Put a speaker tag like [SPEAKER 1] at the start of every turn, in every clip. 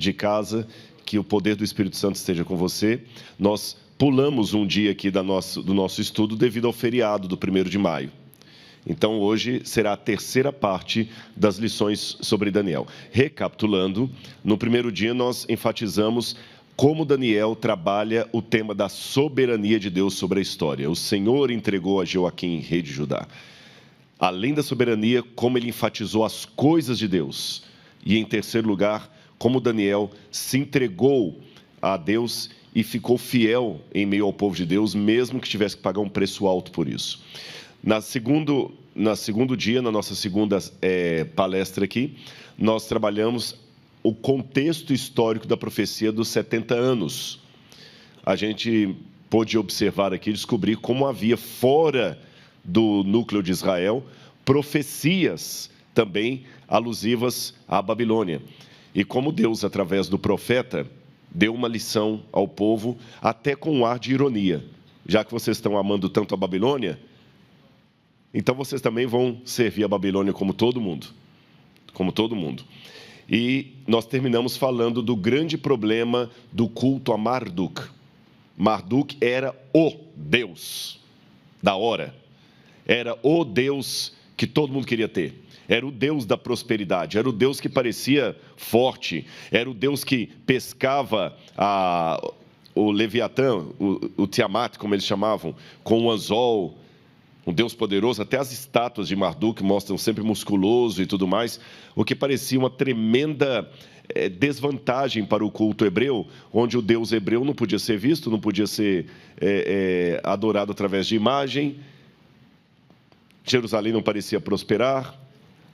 [SPEAKER 1] de casa, que o poder do Espírito Santo esteja com você. Nós pulamos um dia aqui do nosso estudo devido ao feriado do 1º de maio. Então, hoje será a terceira parte das lições sobre Daniel. Recapitulando, no primeiro dia nós enfatizamos como Daniel trabalha o tema da soberania de Deus sobre a história. O Senhor entregou a Joaquim, rei de Judá. Além da soberania, como ele enfatizou as coisas de Deus. E, em terceiro lugar, como Daniel se entregou a Deus e ficou fiel em meio ao povo de Deus, mesmo que tivesse que pagar um preço alto por isso. No segundo dia, na nossa segunda palestra aqui, nós trabalhamos o contexto histórico da profecia dos 70 anos. A gente pôde observar aqui, descobrir como havia fora do núcleo de Israel profecias também alusivas à Babilônia. E como Deus, através do profeta, deu uma lição ao povo, até com um ar de ironia. Já que vocês estão amando tanto a Babilônia, então vocês também vão servir a Babilônia como todo mundo. Como todo mundo. E nós terminamos falando do grande problema do culto a Marduk. Marduk era o Deus da hora. Era o Deus que todo mundo queria ter. Era o Deus da prosperidade. Era o Deus que parecia forte. Era o Deus que pescava o Leviatã, o Tiamat, como eles chamavam, com o anzol. Um Deus poderoso, até as estátuas de Marduk mostram sempre musculoso e tudo mais, o que parecia uma tremenda desvantagem para o culto hebreu, onde o Deus hebreu não podia ser visto, não podia ser adorado através de imagem, Jerusalém não parecia prosperar,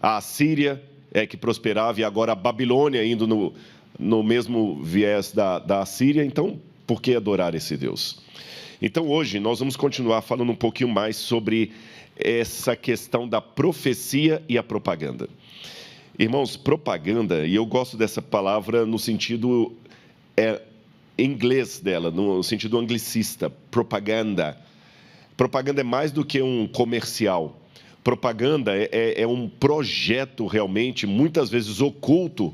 [SPEAKER 1] a Assíria é que prosperava e agora a Babilônia indo no mesmo viés da Assíria, então por que adorar esse Deus? Então, hoje, nós vamos continuar falando um pouquinho mais sobre essa questão da profecia e a propaganda. Irmãos, propaganda, e eu gosto dessa palavra no sentido inglês dela, no sentido anglicista, propaganda. Propaganda é mais do que um comercial. Propaganda é um projeto realmente, muitas vezes oculto,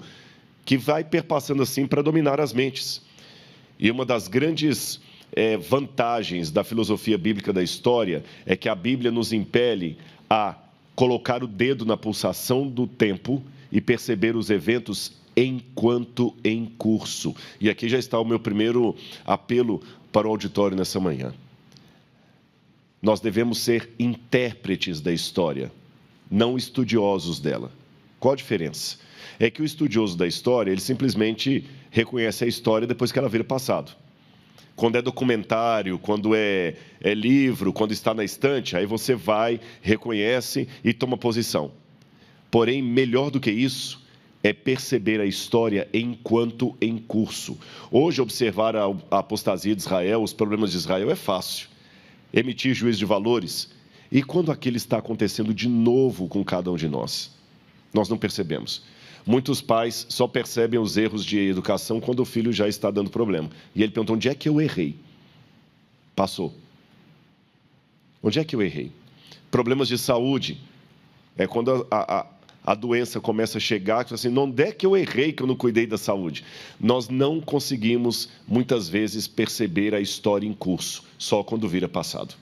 [SPEAKER 1] que vai perpassando assim para dominar as mentes. E uma das grandes vantagens da filosofia bíblica da história é que a Bíblia nos impele a colocar o dedo na pulsação do tempo e perceber os eventos enquanto em curso. E aqui já está o meu primeiro apelo para o auditório nessa manhã. Nós devemos ser intérpretes da história, não estudiosos dela. Qual a diferença? É que o estudioso da história, ele simplesmente reconhece a história depois que ela vira passado. Quando é documentário, quando é livro, quando está na estante, aí você vai, reconhece e toma posição. Porém, melhor do que isso, é perceber a história enquanto em curso. Hoje, observar a apostasia de Israel, os problemas de Israel é fácil. Emitir juízo de valores. E quando aquilo está acontecendo de novo com cada um de nós? Nós não percebemos. Muitos pais só percebem os erros de educação quando o filho já está dando problema. E ele pergunta, onde é que eu errei? Passou. Onde é que eu errei? Problemas de saúde. É quando a doença começa a chegar, que assim, onde é que eu errei que eu não cuidei da saúde? Nós não conseguimos, muitas vezes, perceber a história em curso, só quando vira passado.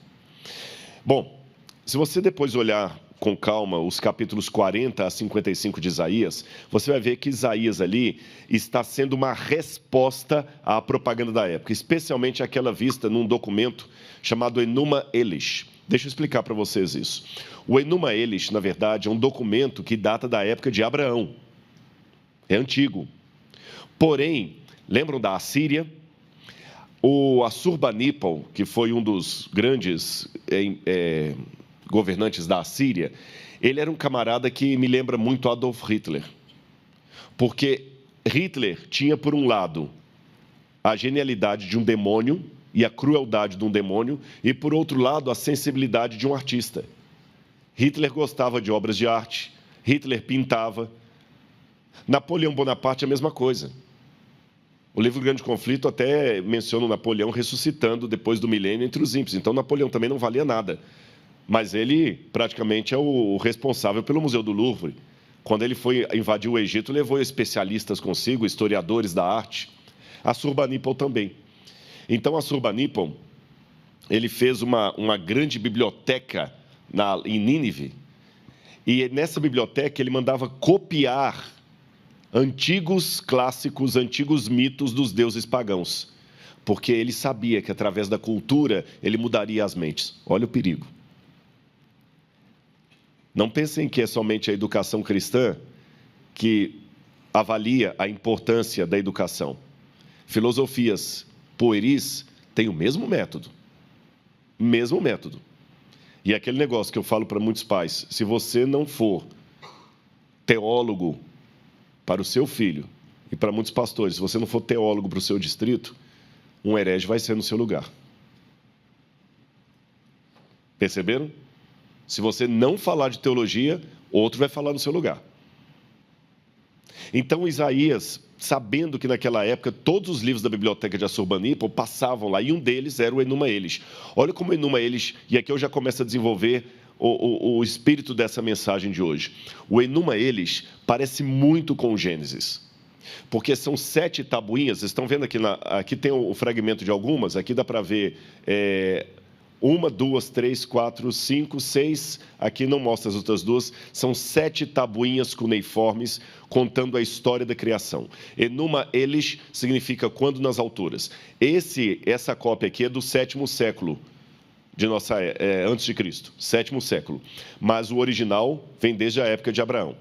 [SPEAKER 1] Bom, se você depois olhar com calma os capítulos 40 a 55 de Isaías, você vai ver que Isaías ali está sendo uma resposta à propaganda da época, especialmente aquela vista num documento chamado Enuma Elish. Deixa eu explicar para vocês isso. O Enuma Elish, na verdade, é um documento que data da época de Abraão. É antigo. Porém, lembram da Assíria? O Assurbanipal, que foi um dos grandes governantes da Assíria, ele era um camarada que me lembra muito Adolf Hitler. Porque Hitler tinha, por um lado, a genialidade de um demônio e a crueldade de um demônio, e, por outro lado, a sensibilidade de um artista. Hitler gostava de obras de arte, Hitler pintava. Napoleão Bonaparte, a mesma coisa. O livro Grande Conflito até menciona o Napoleão ressuscitando depois do milênio entre os ímpios. Então, Napoleão também não valia nada. Mas ele, praticamente, é o responsável pelo Museu do Louvre, Quando ele foi invadir o Egito, levou especialistas consigo, historiadores da arte. Assurbanipal também. Então, Assurbanipal, ele fez uma grande biblioteca em Nínive, e nessa biblioteca ele mandava copiar antigos clássicos, antigos mitos dos deuses pagãos, porque ele sabia que através da cultura ele mudaria as mentes. Olha o perigo. Não pensem que é somente a educação cristã que avalia a importância da educação. Filosofias pueris têm o mesmo método. Mesmo método. E é aquele negócio que eu falo para muitos pais: se você não for teólogo para o seu filho, e para muitos pastores, se você não for teólogo para o seu distrito, um herege vai ser no seu lugar. Perceberam? Se você não falar de teologia, outro vai falar no seu lugar. Então, Isaías, sabendo que naquela época todos os livros da biblioteca de Assurbanipal passavam lá, e um deles era o Enuma Elish. Olha como o Enuma Elish, e aqui eu já começo a desenvolver o espírito dessa mensagem de hoje. O Enuma Elish parece muito com o Gênesis, porque são 7 tabuinhas. Vocês estão vendo aqui tem o fragmento de algumas, aqui dá para ver 1, 2, 3, 4, 5, 6, aqui não mostra as outras 2, são 7 tabuinhas cuneiformes contando a história da criação. Enuma Elish significa quando nas alturas. Essa cópia aqui é do 7º século de antes de Cristo, 7º século, mas o original vem desde a época de Abraão.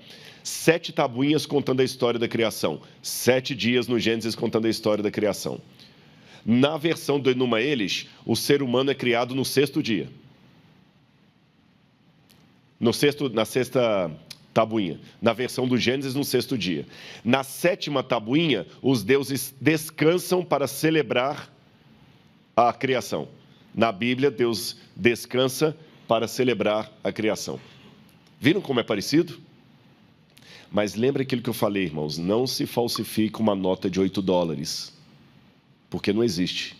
[SPEAKER 1] 7 tabuinhas contando a história da criação, 7 dias no Gênesis contando a história da criação. Na versão do Enuma Elish, o ser humano é criado no 6º dia. Na 6ª tabuinha. Na versão do Gênesis, no 6º dia. Na 7ª tabuinha, os deuses descansam para celebrar a criação. Na Bíblia, Deus descansa para celebrar a criação. Viram como é parecido? Mas lembra aquilo que eu falei, irmãos, não se falsifica uma nota de $8, porque não existe.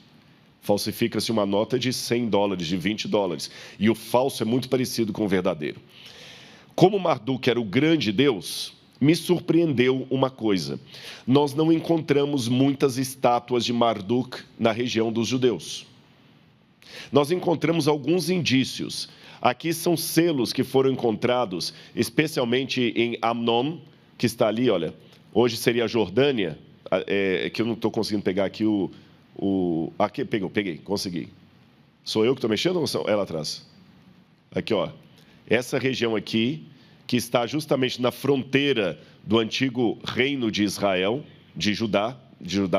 [SPEAKER 1] Falsifica-se uma nota de $100, de $20, e o falso é muito parecido com o verdadeiro. Como Marduk era o grande Deus, me surpreendeu uma coisa: nós não encontramos muitas estátuas de Marduk na região dos judeus. Nós encontramos alguns indícios. Aqui são selos que foram encontrados, especialmente em Amnon, que está ali, olha, hoje seria a Jordânia, que eu não estou conseguindo pegar aqui aqui, peguei, consegui. Sou eu que estou mexendo ou é lá atrás? Aqui, ó, essa região aqui, que está justamente na fronteira do antigo reino de Israel, de Judá,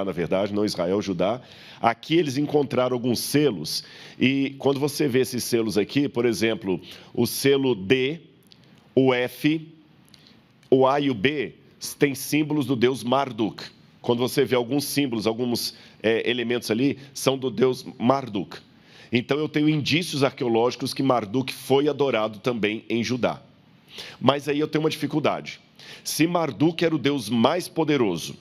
[SPEAKER 1] na verdade, não Israel, Judá. Aqui eles encontraram alguns selos, e quando você vê esses selos aqui, por exemplo, o selo D, o F, o A e o B, têm símbolos do deus Marduk. Quando você vê alguns símbolos, alguns elementos ali, são do deus Marduk. Então eu tenho indícios arqueológicos que Marduk foi adorado também em Judá. Mas aí eu tenho uma dificuldade. Se Marduk era o deus mais poderoso,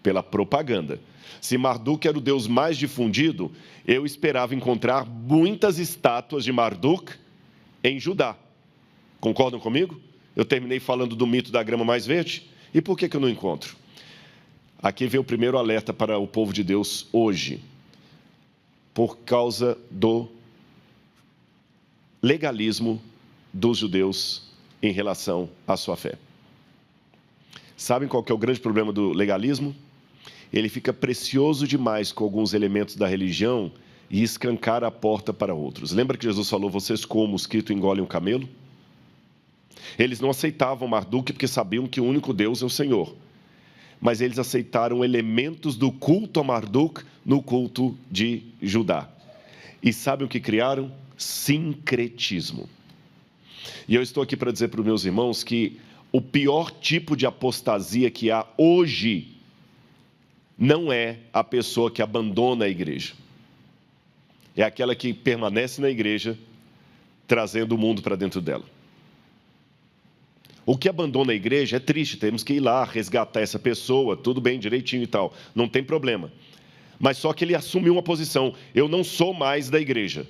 [SPEAKER 1] pela propaganda, se Marduk era o deus mais difundido, eu esperava encontrar muitas estátuas de Marduk em Judá. Concordam comigo? Eu terminei falando do mito da grama mais verde. E por que eu não encontro? Aqui vem o primeiro alerta para o povo de Deus hoje. Por causa do legalismo dos judeus em relação à sua fé. Sabem qual que é o grande problema do legalismo? Ele fica precioso demais com alguns elementos da religião e escancara a porta para outros. Lembra que Jesus falou: vocês como o mosquito engolem um camelo? Eles não aceitavam Marduk porque sabiam que o único Deus é o Senhor. Mas eles aceitaram elementos do culto a Marduk no culto de Judá. E sabem o que criaram? Sincretismo. E eu estou aqui para dizer para os meus irmãos que o pior tipo de apostasia que há hoje não é a pessoa que abandona a igreja. É aquela que permanece na igreja, trazendo o mundo para dentro dela. O que abandona a igreja é triste, temos que ir lá resgatar essa pessoa, tudo bem, direitinho e tal, não tem problema. Mas só que ele assumiu uma posição: eu não sou mais da igreja.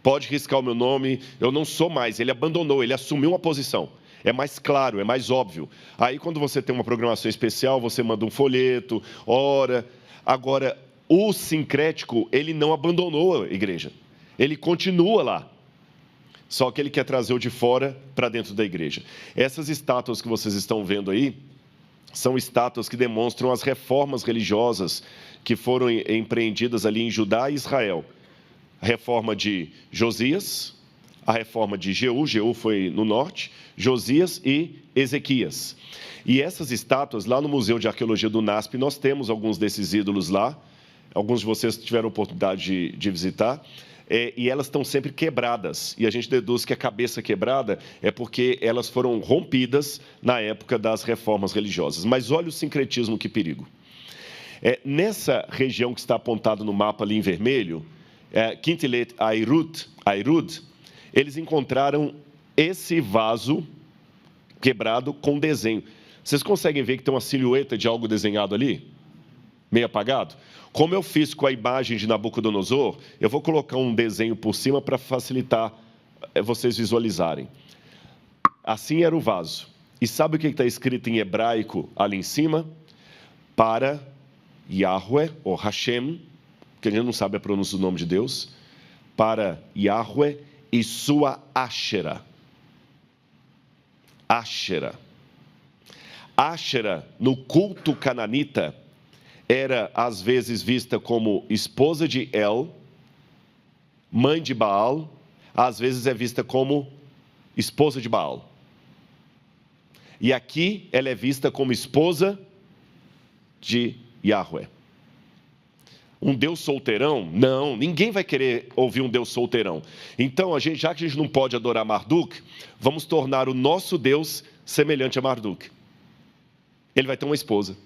[SPEAKER 1] Pode riscar o meu nome, eu não sou mais. Ele abandonou, ele assumiu uma posição. é mais claro, é mais óbvio. Aí, quando você tem uma programação especial, você manda um folheto, ora. Agora, o sincrético, ele não abandonou a igreja. Ele continua lá. Só que ele quer trazer o de fora para dentro da igreja. Essas estátuas que vocês estão vendo aí, são estátuas que demonstram as reformas religiosas que foram empreendidas ali em Judá e Israel. A reforma de Josias, a reforma de Jeú foi no norte, Josias e Ezequias. E essas estátuas, lá no Museu de Arqueologia do NASP, nós temos alguns desses ídolos lá, alguns de vocês tiveram oportunidade de visitar, e elas estão sempre quebradas. E a gente deduz que a cabeça quebrada é porque elas foram rompidas na época das reformas religiosas. Mas olha o sincretismo, que perigo. Nessa região que está apontada no mapa ali em vermelho, Quintilet Airud, eles encontraram esse vaso quebrado com desenho. Vocês conseguem ver que tem uma silhueta de algo desenhado ali? Meio apagado? Como eu fiz com a imagem de Nabucodonosor, eu vou colocar um desenho por cima para facilitar vocês visualizarem. Assim era o vaso. E sabe o que está escrito em hebraico ali em cima? Para Yahweh, ou Hashem, que a gente não sabe a pronúncia do nome de Deus, para Yahweh e sua Áshera. Áshera. Áshera, no culto cananita, era às vezes vista como esposa de El, mãe de Baal, às vezes é vista como esposa de Baal. E aqui ela é vista como esposa de Yahweh. Um Deus solteirão? Não, ninguém vai querer ouvir um Deus solteirão. Então, já que a gente não pode adorar Marduk, vamos tornar o nosso Deus semelhante a Marduk. Ele vai ter uma esposa.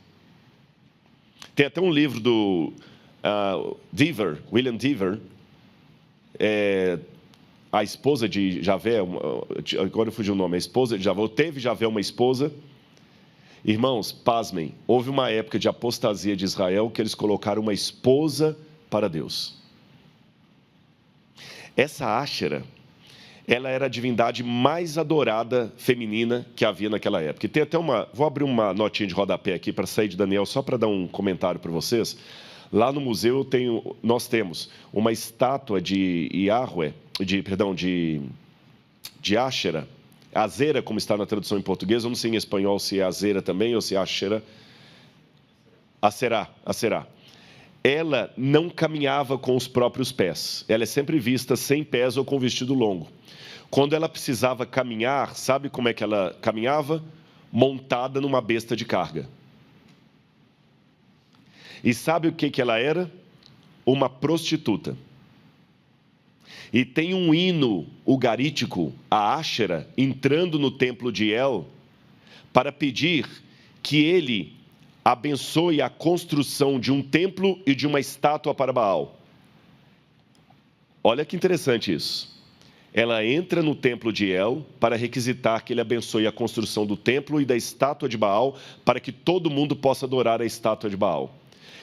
[SPEAKER 1] Tem até um livro do William Dever, a esposa de Javé, agora eu fugi o nome, a esposa de Javé, teve Javé uma esposa. Irmãos, pasmem, houve uma época de apostasia de Israel que eles colocaram uma esposa para Deus. Essa Áshera, ela era a divindade mais adorada feminina que havia naquela época. E tem até vou abrir uma notinha de rodapé aqui para sair de Daniel, só para dar um comentário para vocês. Lá no museu nós temos uma estátua de Yahweh, de Áshera, Azera, como está na tradução em português, eu não sei em espanhol se é Azera também ou se é Áshera. Aserá. Ela não caminhava com os próprios pés. Ela é sempre vista sem pés ou com vestido longo. Quando ela precisava caminhar, sabe como é que ela caminhava? Montada numa besta de carga. E sabe o que ela era? Uma prostituta. E tem um hino ugarítico, a Áshera, entrando no templo de El, para pedir que ele abençoe a construção de um templo e de uma estátua para Baal. Olha que interessante isso. Ela entra no templo de El para requisitar que ele abençoe a construção do templo e da estátua de Baal, para que todo mundo possa adorar a estátua de Baal.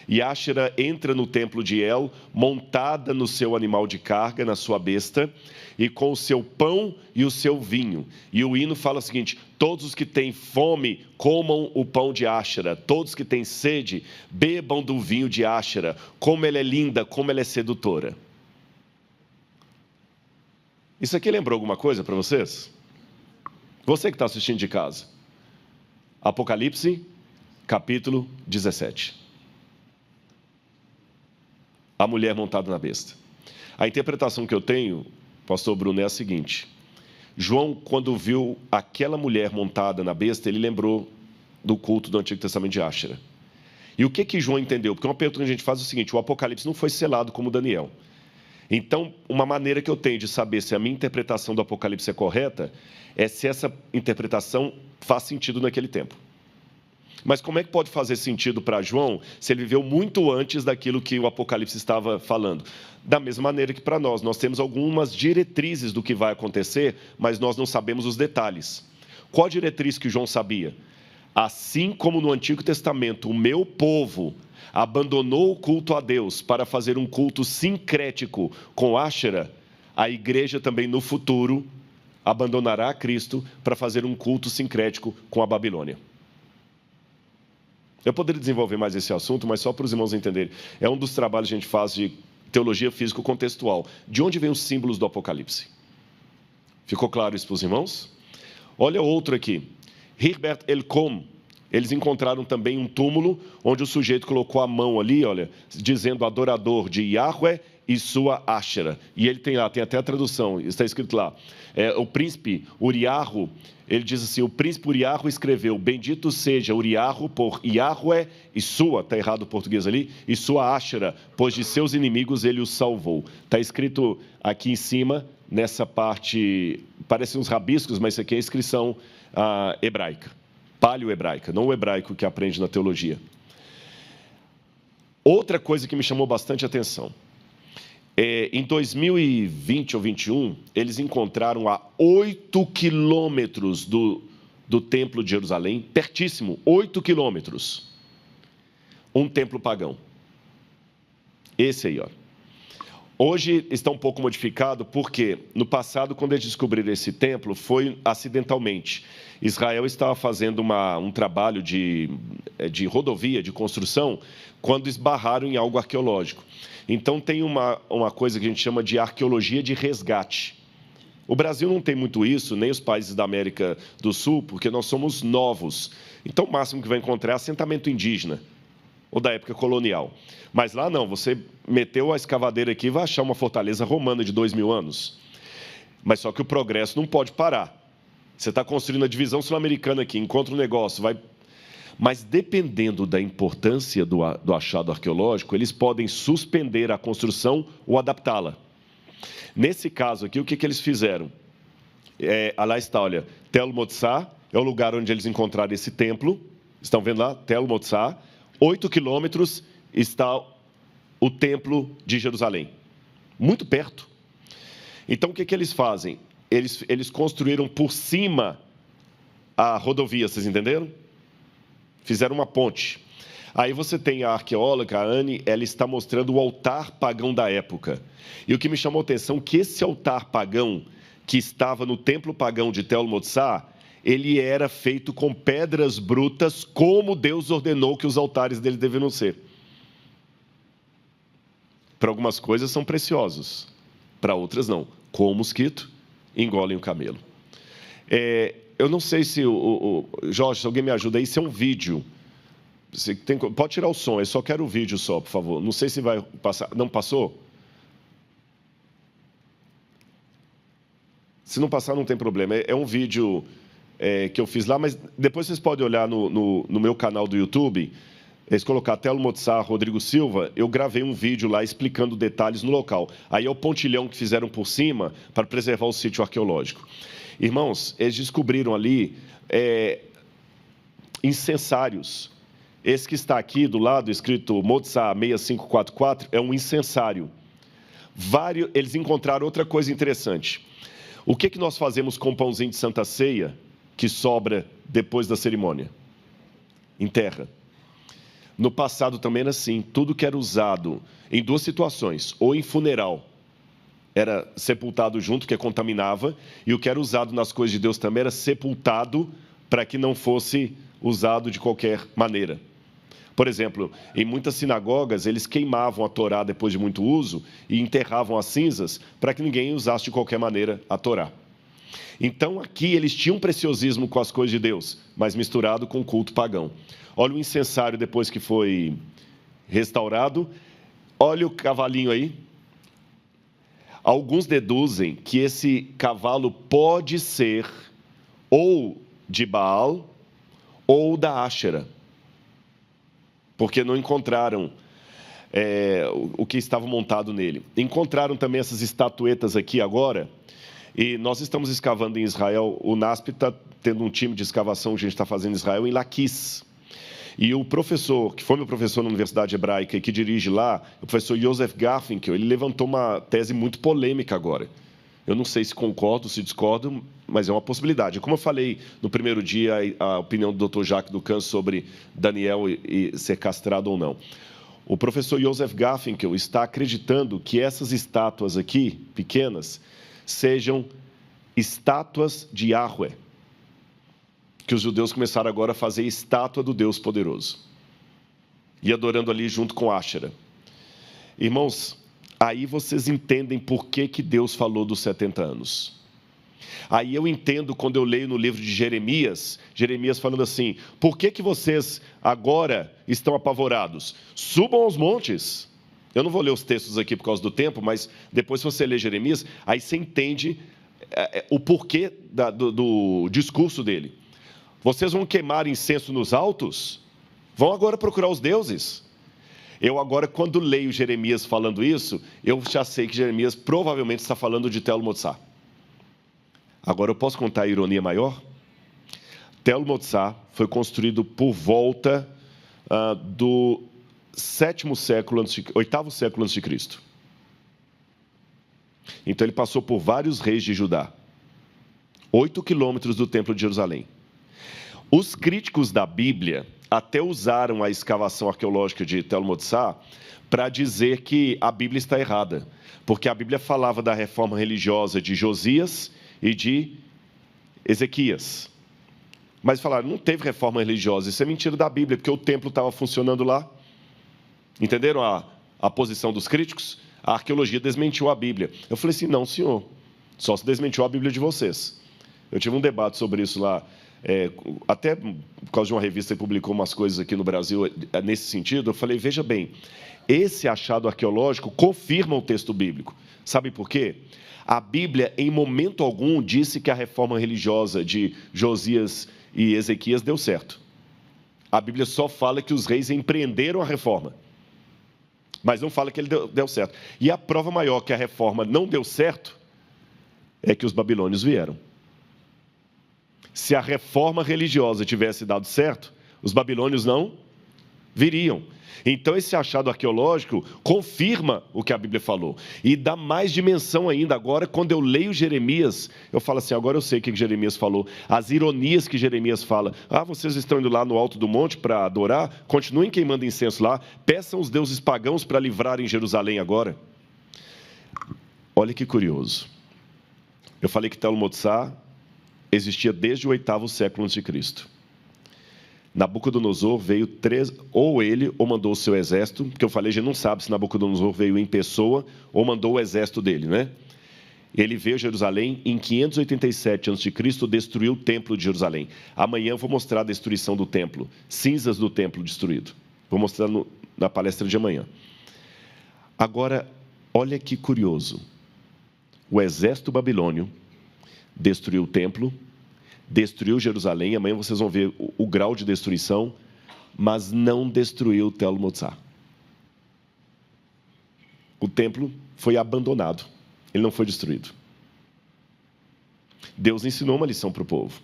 [SPEAKER 1] E Áshera entra no templo de El, montada no seu animal de carga, na sua besta, e com o seu pão e o seu vinho. E o hino fala o seguinte: todos os que têm fome, comam o pão de Áshera. Todos que têm sede, bebam do vinho de Áshera. Como ela é linda, como ela é sedutora. Isso aqui lembrou alguma coisa para vocês? Você que está assistindo de casa. Apocalipse, capítulo 17. A mulher montada na besta. A interpretação que eu tenho, pastor Bruno, é a seguinte: João, quando viu aquela mulher montada na besta, ele lembrou do culto do Antigo Testamento de Áshera. E o que João entendeu? Porque uma pergunta que a gente faz é o seguinte: o Apocalipse não foi selado como Daniel. Então, uma maneira que eu tenho de saber se a minha interpretação do Apocalipse é correta é se essa interpretação faz sentido naquele tempo. Mas como é que pode fazer sentido para João se ele viveu muito antes daquilo que o Apocalipse estava falando? Da mesma maneira que para nós temos algumas diretrizes do que vai acontecer, mas nós não sabemos os detalhes. Qual a diretriz que João sabia? Assim como no Antigo Testamento o meu povo abandonou o culto a Deus para fazer um culto sincrético com Áshera, a igreja também no futuro abandonará a Cristo para fazer um culto sincrético com a Babilônia. Eu poderia desenvolver mais esse assunto, mas só para os irmãos entenderem. É um dos trabalhos que a gente faz de teologia físico-contextual. De onde vêm os símbolos do Apocalipse? Ficou claro isso para os irmãos? Olha outro aqui. Herbert Elcom. Eles encontraram também um túmulo onde o sujeito colocou a mão ali, olha, dizendo adorador de Yahweh e sua Ashera. E ele tem lá, tem até a tradução, está escrito lá. O príncipe Uriarro, ele diz assim, o príncipe Uriarro escreveu, bendito seja Uriarro por Yahweh e sua, está errado o português ali, e sua Ashera, pois de seus inimigos ele os salvou. Está escrito aqui em cima, nessa parte, parecem uns rabiscos, mas isso aqui é a inscrição hebraica. Paleo-hebraica, não o hebraico que aprende na teologia. Outra coisa que me chamou bastante atenção. Em 2020 ou 21, eles encontraram a 8 quilômetros do Templo de Jerusalém, pertíssimo, 8 quilômetros, um templo pagão. Esse aí, ó. Hoje está um pouco modificado porque, no passado, quando eles descobriram esse templo, foi acidentalmente. Israel estava fazendo um trabalho de rodovia, de construção, quando esbarraram em algo arqueológico. Então, tem uma coisa que a gente chama de arqueologia de resgate. O Brasil não tem muito isso, nem os países da América do Sul, porque nós somos novos. Então, o máximo que vai encontrar é assentamento indígena, ou da época colonial. Mas lá não, você meteu a escavadeira aqui e vai achar uma fortaleza romana de 2000 anos. Mas só que o progresso não pode parar. Você está construindo a divisão sul-americana aqui, encontra um negócio, vai... Mas dependendo da importância do achado arqueológico, eles podem suspender a construção ou adaptá-la. Nesse caso aqui, o que eles fizeram? Lá está, olha, Tel Motsá é o lugar onde eles encontraram esse templo. Estão vendo lá? Tel Motsá. 8 quilômetros está o Templo de Jerusalém, muito perto. Então, o que eles fazem? Eles construíram por cima a rodovia, vocês entenderam? Fizeram uma ponte. Aí você tem a arqueóloga, a Anne, ela está mostrando o altar pagão da época. E o que me chamou a atenção é que esse altar pagão, que estava no templo pagão de Tel Motsá, ele era feito com pedras brutas, como Deus ordenou que os altares dele deveriam ser. Para algumas coisas são preciosos, para outras não. Como o mosquito, engolem o camelo. Eu não sei se Jorge, se alguém me ajuda aí, se é um vídeo. Pode tirar o som, eu só quero o vídeo só, por favor. Não sei se vai passar. Não passou? Se não passar, não tem problema. É um vídeo... que eu fiz lá, mas depois vocês podem olhar no meu canal do YouTube, eles colocar Tel Motsá, Rodrigo Silva, eu gravei um vídeo lá explicando detalhes no local. Aí é o pontilhão que fizeram por cima para preservar o sítio arqueológico. Irmãos, eles descobriram ali incensários. Esse que está aqui do lado, escrito Motsá 6544, é um incensário. Eles encontraram outra coisa interessante. O que nós fazemos com o pãozinho de Santa Ceia que sobra depois da cerimônia? Enterra. No passado também era assim, tudo que era usado em duas situações, ou em funeral, era sepultado junto, que contaminava, e o que era usado nas coisas de Deus também era sepultado para que não fosse usado de qualquer maneira. Por exemplo, em muitas sinagogas, eles queimavam a Torá depois de muito uso e enterravam as cinzas para que ninguém usasse de qualquer maneira a Torá. Então, aqui eles tinham preciosismo com as coisas de Deus, mas misturado com o culto pagão. Olha o incensário depois que foi restaurado. Olha o cavalinho aí. Alguns deduzem que esse cavalo pode ser ou de Baal ou da Áshera, porque não encontraram o que estava montado nele. Encontraram também essas estatuetas aqui agora. E nós estamos escavando em Israel, o NASP está tendo um time de escavação que a gente está fazendo em Israel, em Laquis. E o professor, que foi meu professor na Universidade Hebraica e que dirige lá, o professor Joseph Garfinkel, ele levantou uma tese muito polêmica agora. Eu não sei se concordo, se discordo, mas é uma possibilidade. Como eu falei no primeiro dia, a opinião do Dr. Jacques Ducan sobre Daniel e ser castrado ou não. O professor Joseph Garfinkel está acreditando que essas estátuas aqui, pequenas, sejam estátuas de Yahweh, que os judeus começaram agora a fazer estátua do Deus poderoso, e adorando ali junto com Áshera. Irmãos, aí vocês entendem por que Deus falou dos 70 anos. Aí eu entendo quando eu leio no livro de Jeremias falando assim: por que vocês agora estão apavorados? Subam aos montes. Eu não vou ler os textos aqui por causa do tempo, mas depois, se você ler Jeremias, aí você entende o porquê do discurso dele. Vocês vão queimar incenso nos altos? Vão agora procurar os deuses. Eu agora, quando leio Jeremias falando isso, eu já sei que Jeremias provavelmente está falando de Tel Motsar. Agora, eu posso contar a ironia maior? Tel Motsar foi construído por volta do 8º século antes de Cristo. Então, ele passou por vários reis de Judá. 8 quilômetros do Templo de Jerusalém. Os críticos da Bíblia até usaram a escavação arqueológica de Tel Motsar para dizer que a Bíblia está errada, porque a Bíblia falava da reforma religiosa de Josias e de Ezequias. Mas falaram, não teve reforma religiosa, isso é mentira da Bíblia, porque o templo estava funcionando lá. Entenderam a posição dos críticos? A arqueologia desmentiu a Bíblia. Eu falei assim, não, senhor, só se desmentiu a Bíblia de vocês. Eu tive um debate sobre isso lá, até por causa de uma revista que publicou umas coisas aqui no Brasil nesse sentido. Eu falei, veja bem, esse achado arqueológico confirma o texto bíblico. Sabe por quê? A Bíblia, em momento algum, disse que a reforma religiosa de Josias e Ezequias deu certo. A Bíblia só fala que os reis empreenderam a reforma, mas não fala que ele deu certo. E a prova maior que a reforma não deu certo é que os babilônios vieram. Se a reforma religiosa tivesse dado certo, os babilônios não viriam. Então, esse achado arqueológico confirma o que a Bíblia falou. E dá mais dimensão ainda. Agora, quando eu leio Jeremias, eu falo assim, agora eu sei o que Jeremias falou. As ironias que Jeremias fala. Vocês estão indo lá no alto do monte para adorar? Continuem queimando incenso lá. Peçam os deuses pagãos para livrarem Jerusalém agora. Olha que curioso. Eu falei que Tel Motsar existia desde o 8º século a.C. Nabucodonosor veio ou ele ou mandou o seu exército, porque eu falei, a gente não sabe se Nabucodonosor veio em pessoa ou mandou o exército dele, né? Ele veio a Jerusalém em 587 a.C., destruiu o templo de Jerusalém. Amanhã eu vou mostrar a destruição do templo, cinzas do templo destruído. Vou mostrar na palestra de amanhã. Agora, olha que curioso. O exército babilônio destruiu o templo, destruiu Jerusalém, amanhã vocês vão ver o grau de destruição, mas não destruiu Tel Motsar. O templo foi abandonado, ele não foi destruído. Deus ensinou uma lição para o povo.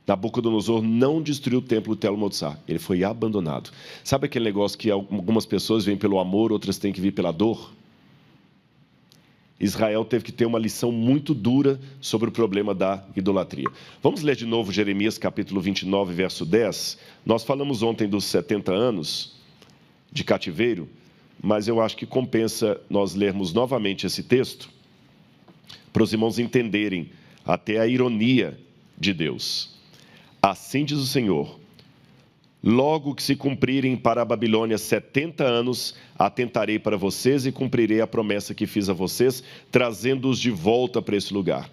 [SPEAKER 1] Nabucodonosor não destruiu o templo de Tel Motsar, ele foi abandonado. Sabe aquele negócio que algumas pessoas vêm pelo amor, outras têm que vir pela dor? Israel teve que ter uma lição muito dura sobre o problema da idolatria. Vamos ler de novo Jeremias capítulo 29, verso 10. Nós falamos ontem dos 70 anos de cativeiro, mas eu acho que compensa nós lermos novamente esse texto para os irmãos entenderem até a ironia de Deus. Assim diz o Senhor: logo que se cumprirem para a Babilônia 70 anos, atentarei para vocês e cumprirei a promessa que fiz a vocês, trazendo-os de volta para esse lugar.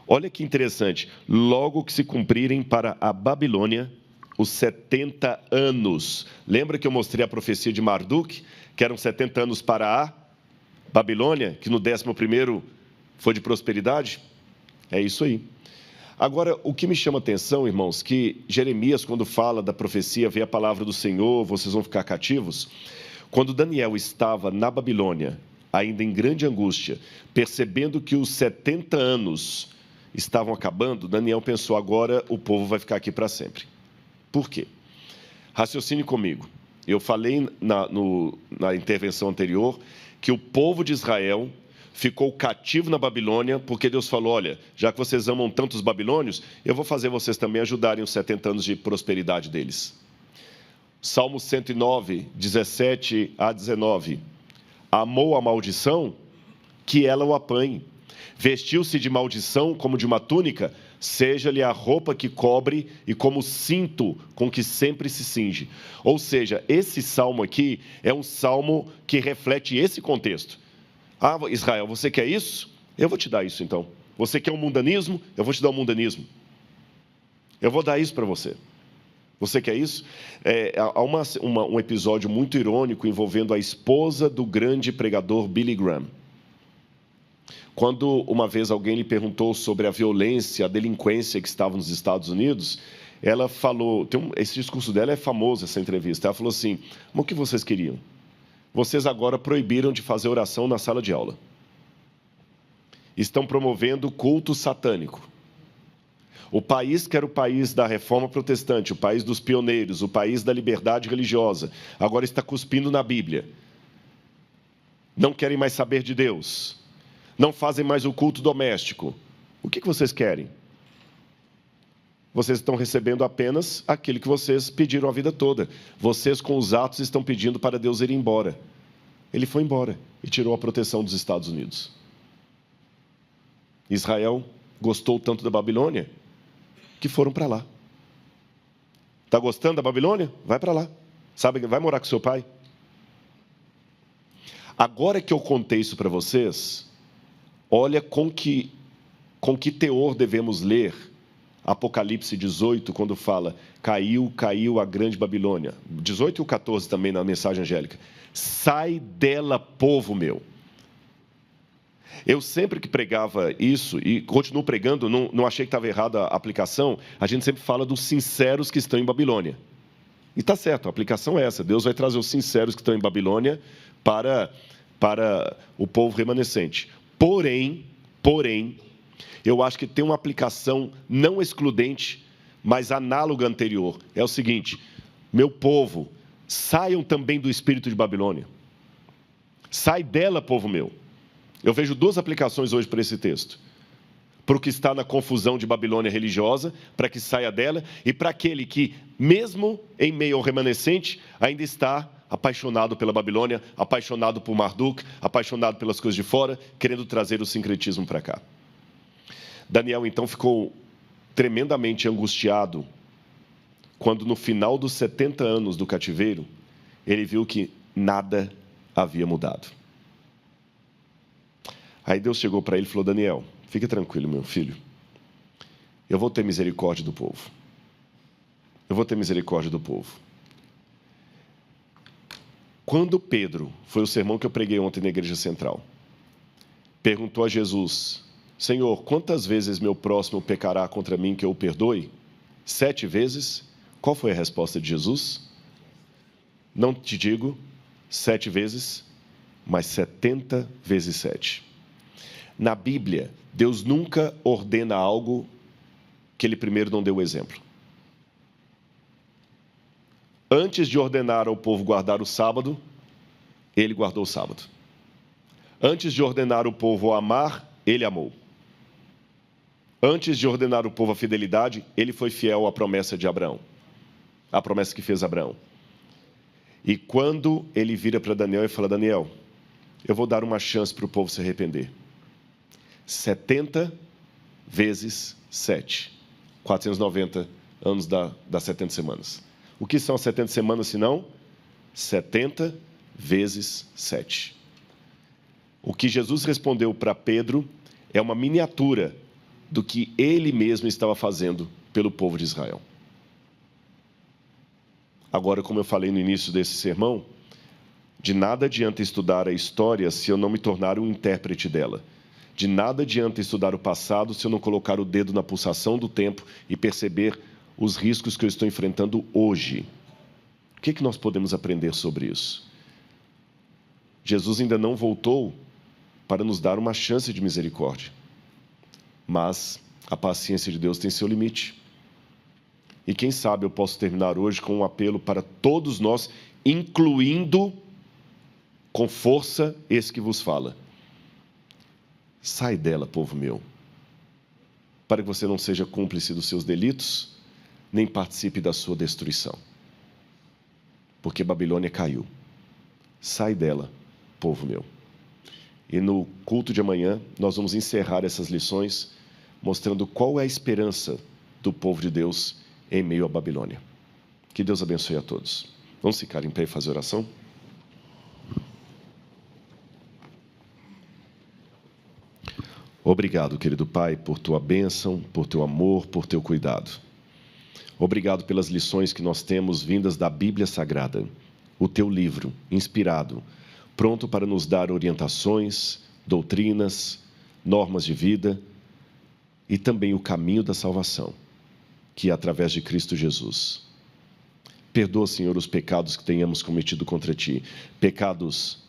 [SPEAKER 1] Olha que interessante. Logo que se cumprirem para a Babilônia os 70 anos. Lembra que eu mostrei a profecia de Marduk, que eram 70 anos para a Babilônia, que no 11º foi de prosperidade? É isso aí. Agora, o que me chama a atenção, irmãos, que Jeremias, quando fala da profecia, vê a palavra do Senhor, vocês vão ficar cativos. Quando Daniel estava na Babilônia, ainda em grande angústia, percebendo que os 70 anos estavam acabando, Daniel pensou, agora o povo vai ficar aqui para sempre. Por quê? Raciocine comigo. Eu falei na intervenção anterior que o povo de Israel ficou cativo na Babilônia, porque Deus falou, olha, já que vocês amam tanto os babilônios, eu vou fazer vocês também ajudarem os 70 anos de prosperidade deles. Salmo 109, 17 a 19. Amou a maldição, que ela o apanhe. Vestiu-se de maldição como de uma túnica, seja-lhe a roupa que cobre e como cinto com que sempre se cinge. Ou seja, esse salmo aqui é um salmo que reflete esse contexto. Ah, Israel, você quer isso? Eu vou te dar isso então. Você quer um mundanismo? Eu vou te dar um mundanismo. Eu vou dar isso para você. Você quer isso? Há um episódio muito irônico envolvendo a esposa do grande pregador Billy Graham. Quando uma vez alguém lhe perguntou sobre a violência, a delinquência que estava nos Estados Unidos, ela falou, esse discurso dela é famoso, essa entrevista, ela falou assim, mas o que vocês queriam? Vocês agora proibiram de fazer oração na sala de aula. Estão promovendo culto satânico. O país que era o país da reforma protestante, o país dos pioneiros, o país da liberdade religiosa, agora está cuspindo na Bíblia. Não querem mais saber de Deus. Não fazem mais o culto doméstico. O que vocês querem? Vocês estão recebendo apenas aquilo que vocês pediram a vida toda. Vocês, com os atos, estão pedindo para Deus ir embora. Ele foi embora e tirou a proteção dos Estados Unidos. Israel gostou tanto da Babilônia que foram para lá. Está gostando da Babilônia? Vai para lá. Sabe, vai morar com seu pai. Agora que eu contei isso para vocês, olha com que teor devemos ler Apocalipse 18, quando fala, caiu a grande Babilônia. 18 e o 14 também na mensagem angélica. Sai dela, povo meu. Eu sempre que pregava isso, e continuo pregando, não achei que estava errada a aplicação, a gente sempre fala dos sinceros que estão em Babilônia. E está certo, a aplicação é essa. Deus vai trazer os sinceros que estão em Babilônia para o povo remanescente. Porém, eu acho que tem uma aplicação não excludente, mas análoga anterior. É o seguinte, meu povo, saiam também do espírito de Babilônia. Sai dela, povo meu. Eu vejo duas aplicações hoje para esse texto. Para o que está na confusão de Babilônia religiosa, para que saia dela, e para aquele que, mesmo em meio ao remanescente, ainda está apaixonado pela Babilônia, apaixonado por Marduk, apaixonado pelas coisas de fora, querendo trazer o sincretismo para cá. Daniel, então, ficou tremendamente angustiado quando, no final dos 70 anos do cativeiro, ele viu que nada havia mudado. Aí Deus chegou para ele e falou, Daniel, fique tranquilo, meu filho. Eu vou ter misericórdia do povo. Eu vou ter misericórdia do povo. Quando Pedro, foi o sermão que eu preguei ontem na Igreja Central, perguntou a Jesus, Senhor, quantas vezes meu próximo pecará contra mim que eu o perdoe? 7 vezes? Qual foi a resposta de Jesus? Não te digo 7 vezes, mas 70 vezes 7. Na Bíblia, Deus nunca ordena algo que Ele primeiro não deu o exemplo. Antes de ordenar ao povo guardar o sábado, Ele guardou o sábado. Antes de ordenar o povo a amar, Ele amou. Antes de ordenar o povo a fidelidade, Ele foi fiel à promessa de Abraão, à promessa que fez Abraão. E quando Ele vira para Daniel e fala, Daniel, eu vou dar uma chance para o povo se arrepender. 70 vezes 7. 490 anos das 70 semanas. O que são as 70 semanas, se não? 70 vezes 7. O que Jesus respondeu para Pedro é uma miniatura do que ele mesmo estava fazendo pelo povo de Israel. Agora, como eu falei no início desse sermão, de nada adianta estudar a história se eu não me tornar um intérprete dela. De nada adianta estudar o passado se eu não colocar o dedo na pulsação do tempo e perceber os riscos que eu estou enfrentando hoje. O que nós podemos aprender sobre isso? Jesus ainda não voltou para nos dar uma chance de misericórdia. Mas a paciência de Deus tem seu limite. E quem sabe eu posso terminar hoje com um apelo para todos nós, incluindo com força esse que vos fala. Sai dela, povo meu, para que você não seja cúmplice dos seus delitos, nem participe da sua destruição. Porque Babilônia caiu. Sai dela, povo meu. E no culto de amanhã, nós vamos encerrar essas lições mostrando qual é a esperança do povo de Deus em meio à Babilônia. Que Deus abençoe a todos. Vamos ficar em pé e fazer oração? Obrigado, querido Pai, por tua bênção, por teu amor, por teu cuidado. Obrigado pelas lições que nós temos vindas da Bíblia Sagrada, o teu livro, inspirado, pronto para nos dar orientações, doutrinas, normas de vida e também o caminho da salvação, que é através de Cristo Jesus. Perdoa, Senhor, os pecados que tenhamos cometido contra Ti, pecados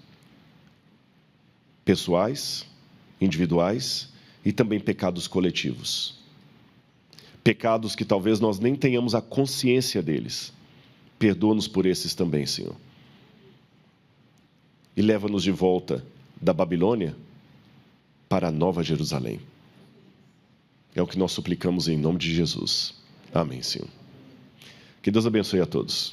[SPEAKER 1] pessoais, individuais e também pecados coletivos. Pecados que talvez nós nem tenhamos a consciência deles. Perdoa-nos por esses também, Senhor. E leva-nos de volta da Babilônia para a Nova Jerusalém. É o que nós suplicamos em nome de Jesus. Amém, Senhor. Que Deus abençoe a todos.